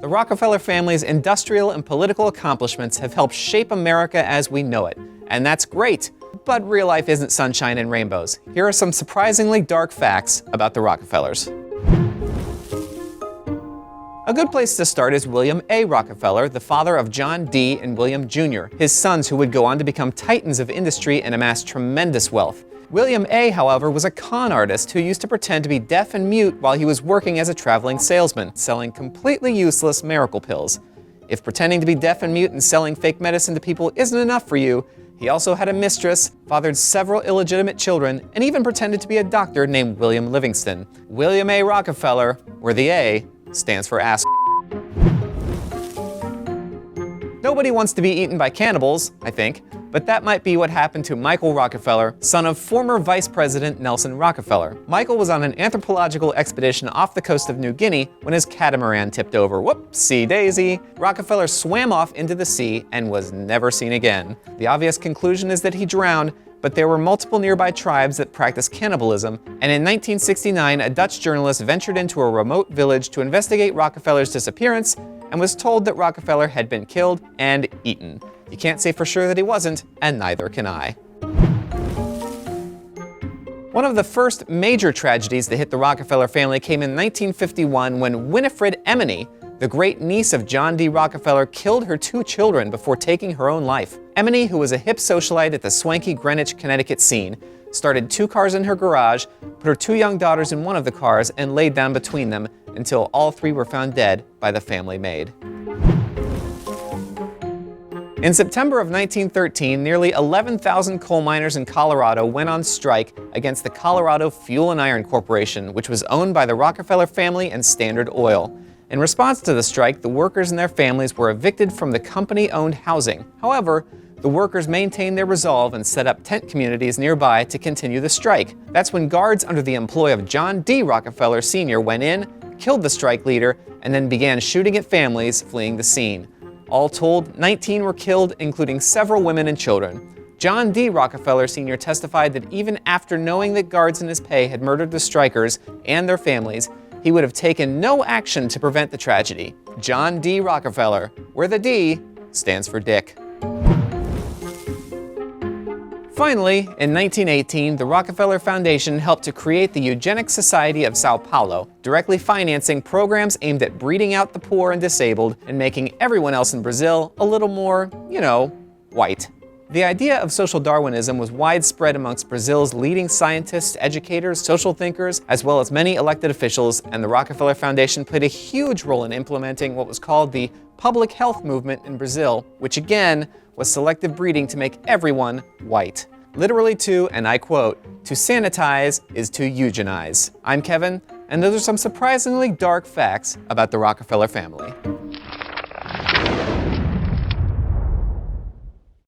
The Rockefeller family's industrial and political accomplishments have helped shape America as we know it. And that's great. But real life isn't sunshine and rainbows. Here are some surprisingly dark facts about the Rockefellers. A good place to start is William A. Rockefeller, the father of John D. and William Jr., his sons who would go on to become titans of industry and amass tremendous wealth. William A., however, was a con artist who used to pretend to be deaf and mute while he was working as a traveling salesman, selling completely useless miracle pills. If pretending to be deaf and mute and selling fake medicine to people isn't enough for you, he also had a mistress, fathered several illegitimate children, and even pretended to be a doctor named William Livingston. William A. Rockefeller, where the A stands for ass. Nobody wants to be eaten by cannibals, I think, but that might be what happened to Michael Rockefeller, son of former Vice President Nelson Rockefeller. Michael was on an anthropological expedition off the coast of New Guinea when his catamaran tipped over. Whoopsie daisy. Rockefeller swam off into the sea and was never seen again. The obvious conclusion is that he drowned, but there were multiple nearby tribes that practiced cannibalism, and in 1969, a Dutch journalist ventured into a remote village to investigate Rockefeller's disappearance and was told that Rockefeller had been killed and eaten. You can't say for sure that he wasn't, and neither can I. One of the first major tragedies that hit the Rockefeller family came in 1951 when Winifred Emeny, the great niece of John D. Rockefeller, killed her 2 children before taking her own life. Emeny, who was a hip socialite at the swanky Greenwich, Connecticut scene, started 2 cars in her garage, put her 2 young daughters in one of the cars, and laid down between them until all 3 were found dead by the family maid. In September of 1913, nearly 11,000 coal miners in Colorado went on strike against the Colorado Fuel and Iron Corporation, which was owned by the Rockefeller family and Standard Oil. In response to the strike, the workers and their families were evicted from the company-owned housing. However, the workers maintained their resolve and set up tent communities nearby to continue the strike. That's when guards under the employ of John D. Rockefeller Sr. went in, killed the strike leader, and then began shooting at families fleeing the scene. All told, 19 were killed, including several women and children. John D. Rockefeller Sr. testified that even after knowing that guards in his pay had murdered the strikers and their families, he would have taken no action to prevent the tragedy. John D. Rockefeller, where the D stands for Dick. Finally, in 1918, the Rockefeller Foundation helped to create the Eugenics Society of Sao Paulo, directly financing programs aimed at breeding out the poor and disabled and making everyone else in Brazil a little more, white. The idea of social Darwinism was widespread amongst Brazil's leading scientists, educators, social thinkers, as well as many elected officials, and the Rockefeller Foundation played a huge role in implementing what was called the public health movement in Brazil, which again was selective breeding to make everyone white. Literally to, and I quote, "To sanitize is to eugenize." I'm Kevin, and those are some surprisingly dark facts about the Rockefeller family.